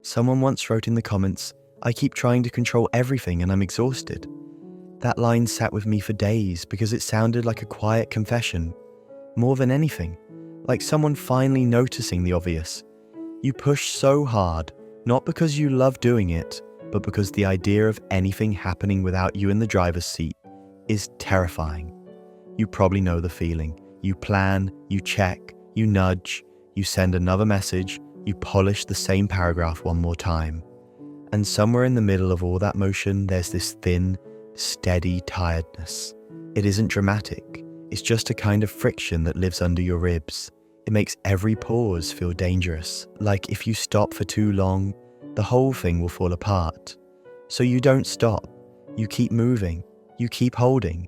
Someone once wrote in the comments, "I keep trying to control everything and I'm exhausted." That line sat with me for days because it sounded like a quiet confession, more than anything, like someone finally noticing the obvious. You push so hard, not because you love doing it, but because the idea of anything happening without you in the driver's seat is terrifying. You probably know the feeling. You plan, you check, you nudge, you send another message, you polish the same paragraph one more time. And somewhere in the middle of all that motion, there's this thin, steady tiredness. It isn't dramatic. It's just a kind of friction that lives under your ribs. It makes every pause feel dangerous, like if you stop for too long, the whole thing will fall apart. So you don't stop. You keep moving. You keep holding.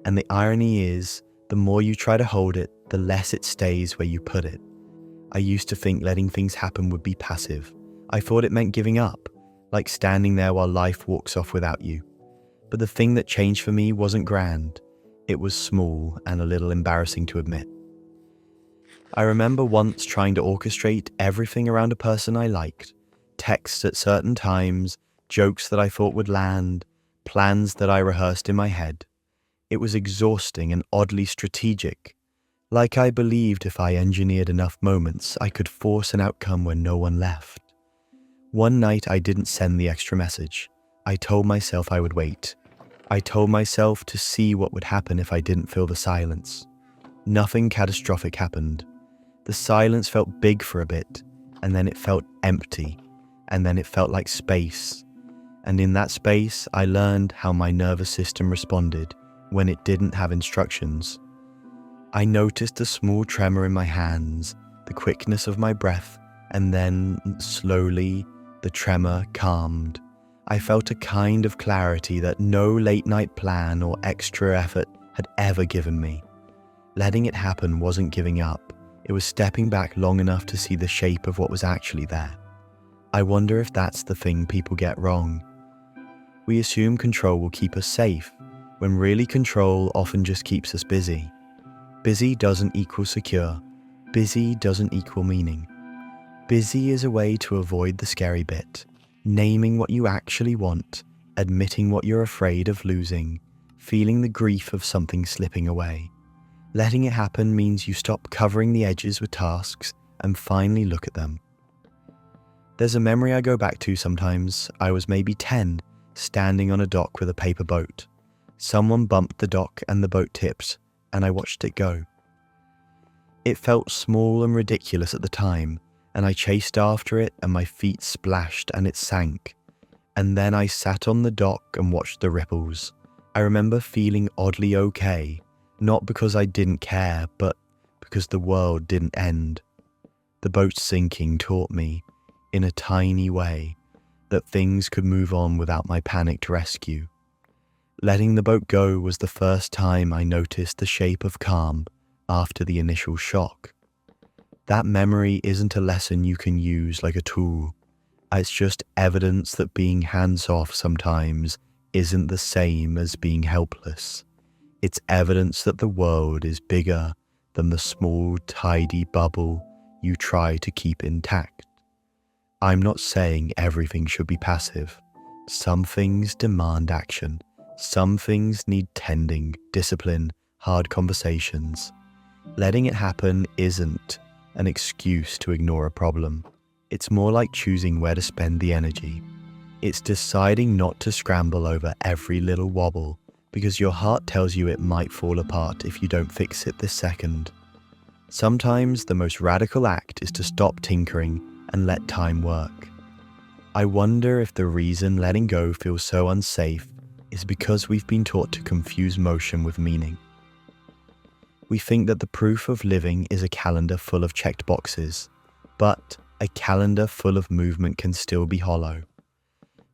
And the irony is, the more you try to hold it, the less it stays where you put it. I used to think letting things happen would be passive. I thought it meant giving up, like standing there while life walks off without you. But the thing that changed for me wasn't grand. It was small and a little embarrassing to admit. I remember once trying to orchestrate everything around a person I liked, texts at certain times, jokes that I thought would land, plans that I rehearsed in my head. It was exhausting and oddly strategic, like I believed if I engineered enough moments, I could force an outcome when no one left. One night I didn't send the extra message. I told myself I would wait. I told myself to see what would happen if I didn't fill the silence. Nothing catastrophic happened. The silence felt big for a bit, and then it felt empty, and then it felt like space. And in that space, I learned how my nervous system responded when it didn't have instructions. I noticed a small tremor in my hands, the quickness of my breath, and then, slowly, the tremor calmed. I felt a kind of clarity that no late-night plan or extra effort had ever given me. Letting it happen wasn't giving up. It was stepping back long enough to see the shape of what was actually there. I wonder if that's the thing people get wrong. We assume control will keep us safe, when really control often just keeps us busy. Busy doesn't equal secure. Busy doesn't equal meaning. Busy is a way to avoid the scary bit, naming what you actually want, admitting what you're afraid of losing, feeling the grief of something slipping away. Letting it happen means you stop covering the edges with tasks and finally look at them. There's a memory I go back to sometimes. I was maybe 10, standing on a dock with a paper boat. Someone bumped the dock and the boat tipped, and I watched it go. It felt small and ridiculous at the time, and I chased after it and my feet splashed and it sank. And then I sat on the dock and watched the ripples. I remember feeling oddly okay, not because I didn't care, but because the world didn't end. The boat sinking taught me, in a tiny way, that things could move on without my panicked rescue. Letting the boat go was the first time I noticed the shape of calm after the initial shock. That memory isn't a lesson you can use like a tool. It's just evidence that being hands-off sometimes isn't the same as being helpless. It's evidence that the world is bigger than the small, tidy bubble you try to keep intact. I'm not saying everything should be passive. Some things demand action. Some things need tending, discipline, hard conversations. Letting it happen isn't an excuse to ignore a problem. It's more like choosing where to spend the energy. It's deciding not to scramble over every little wobble because your heart tells you it might fall apart if you don't fix it this second. Sometimes the most radical act is to stop tinkering and let time work. I wonder if the reason letting go feels so unsafe is because we've been taught to confuse motion with meaning. We think that the proof of living is a calendar full of checked boxes, but a calendar full of movement can still be hollow.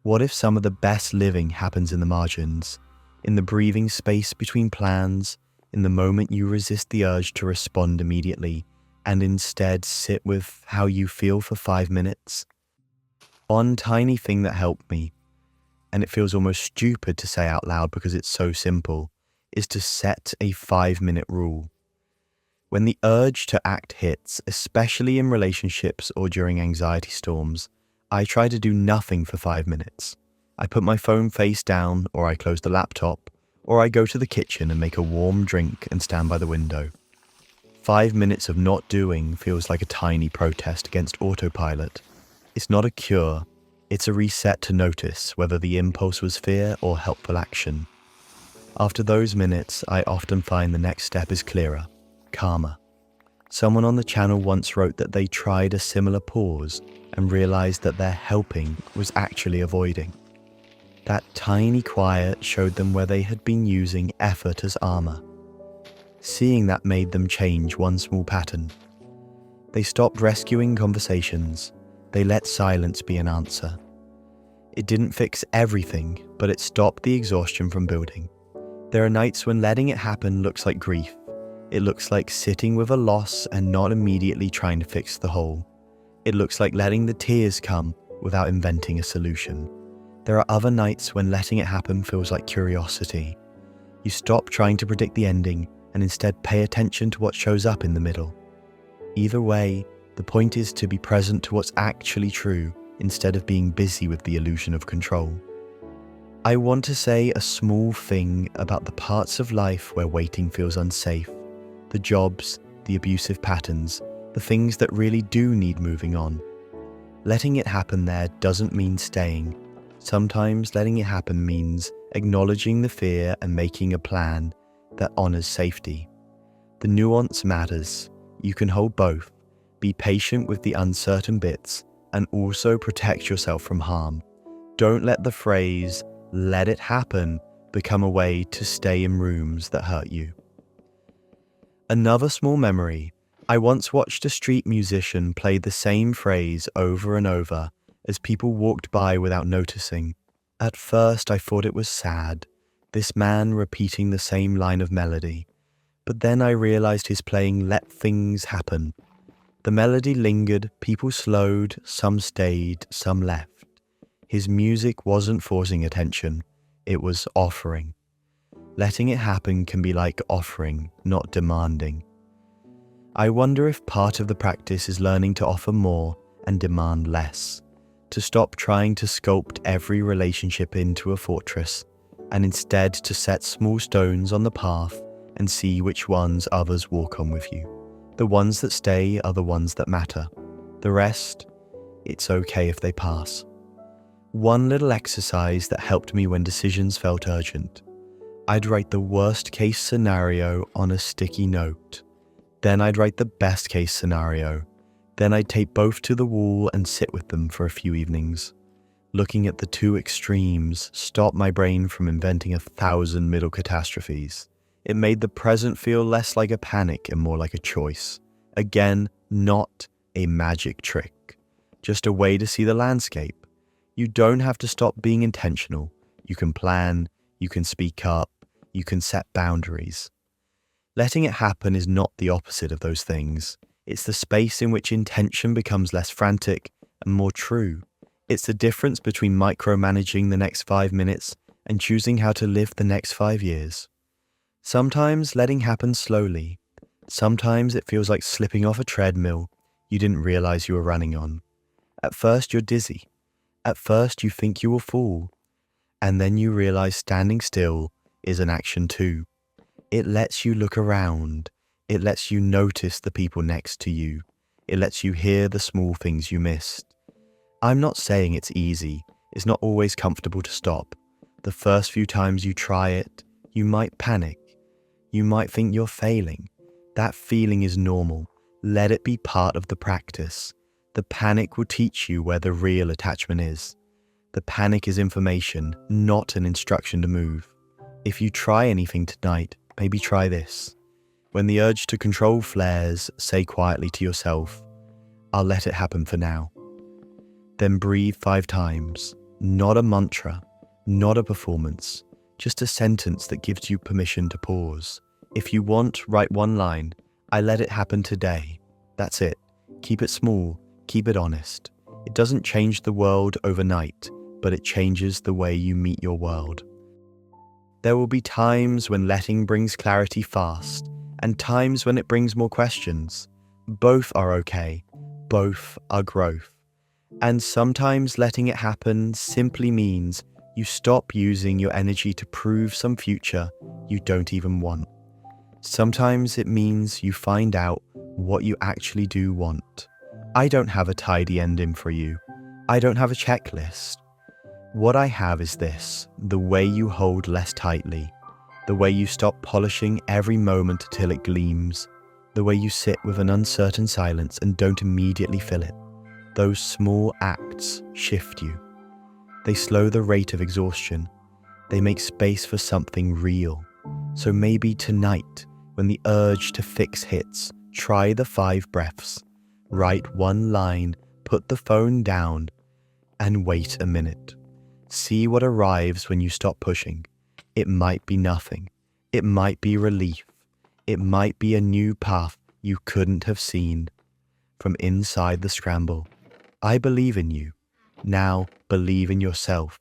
What if some of the best living happens in the margins, in the breathing space between plans, in the moment you resist the urge to respond immediately and instead sit with how you feel for 5 minutes? One tiny thing that helped me, and it feels almost stupid to say out loud because it's so simple, is to set a 5-minute rule. When the urge to act hits, especially in relationships or during anxiety storms, I try to do nothing for 5 minutes. I put my phone face down, or I close the laptop, or I go to the kitchen and make a warm drink and stand by the window. 5 minutes of not doing feels like a tiny protest against autopilot. It's not a cure, it's a reset to notice whether the impulse was fear or helpful action. After those minutes, I often find the next step is clearer, calmer. Someone on the channel once wrote that they tried a similar pause and realized that their helping was actually avoiding. That tiny quiet showed them where they had been using effort as armor. Seeing that made them change one small pattern. They stopped rescuing conversations. They let silence be an answer. It didn't fix everything, but it stopped the exhaustion from building. There are nights when letting it happen looks like grief. It looks like sitting with a loss and not immediately trying to fix the hole. It looks like letting the tears come without inventing a solution. There are other nights when letting it happen feels like curiosity. You stop trying to predict the ending and instead pay attention to what shows up in the middle. Either way, the point is to be present to what's actually true instead of being busy with the illusion of control. I want to say a small thing about the parts of life where waiting feels unsafe, the jobs, the abusive patterns, the things that really do need moving on. Letting it happen there doesn't mean staying. Sometimes letting it happen means acknowledging the fear and making a plan that honors safety. The nuance matters. You can hold both, be patient with the uncertain bits, and also protect yourself from harm. Don't let the phrase, "let it happen," become a way to stay in rooms that hurt you. Another small memory. I once watched a street musician play the same phrase over and over as people walked by without noticing. At first I thought it was sad, this man repeating the same line of melody. But then I realized his playing let things happen. The melody lingered, people slowed, some stayed, some left. His music wasn't forcing attention, it was offering. Letting it happen can be like offering, not demanding. I wonder if part of the practice is learning to offer more and demand less, to stop trying to sculpt every relationship into a fortress, and instead to set small stones on the path and see which ones others walk on with you. The ones that stay are the ones that matter. The rest, it's okay if they pass. One little exercise that helped me when decisions felt urgent. I'd write the worst case scenario on a sticky note. Then I'd write the best case scenario. Then I'd tape both to the wall and sit with them for a few evenings. Looking at the two extremes stopped my brain from inventing 1,000 middle catastrophes. It made the present feel less like a panic and more like a choice. Again, not a magic trick, just a way to see the landscape. You don't have to stop being intentional. You can plan, you can speak up, you can set boundaries. Letting it happen is not the opposite of those things. It's the space in which intention becomes less frantic and more true. It's the difference between micromanaging the next 5 minutes and choosing how to live the next 5 years. Sometimes letting happen slowly. Sometimes it feels like slipping off a treadmill you didn't realize you were running on. At first you're dizzy. At first you think you will fall. And then you realize standing still is an action too. It lets you look around. It lets you notice the people next to you. It lets you hear the small things you missed. I'm not saying it's easy. It's not always comfortable to stop. The first few times you try it, you might panic. You might think you're failing. That feeling is normal. Let it be part of the practice. The panic will teach you where the real attachment is. The panic is information, not an instruction to move. If you try anything tonight, maybe try this. When the urge to control flares, say quietly to yourself, "I'll let it happen for now." Then breathe 5 times. Not a mantra, not a performance, just a sentence that gives you permission to pause. If you want, write one line. "I let it happen today." That's it. Keep it small, keep it honest. It doesn't change the world overnight, but it changes the way you meet your world. There will be times when letting brings clarity fast, and times when it brings more questions. Both are okay. Both are growth. And sometimes letting it happen simply means you stop using your energy to prove some future you don't even want. Sometimes it means you find out what you actually do want. I don't have a tidy ending for you. I don't have a checklist. What I have is this: the way you hold less tightly, the way you stop polishing every moment till it gleams, the way you sit with an uncertain silence and don't immediately fill it. Those small acts shift you. They slow the rate of exhaustion. They make space for something real. So maybe tonight, when the urge to fix hits, try the 5 breaths. Write one line, put the phone down, and wait a minute. See what arrives when you stop pushing. It might be nothing. It might be relief. It might be a new path you couldn't have seen. From inside the scramble, I believe in you. Now believe in yourself.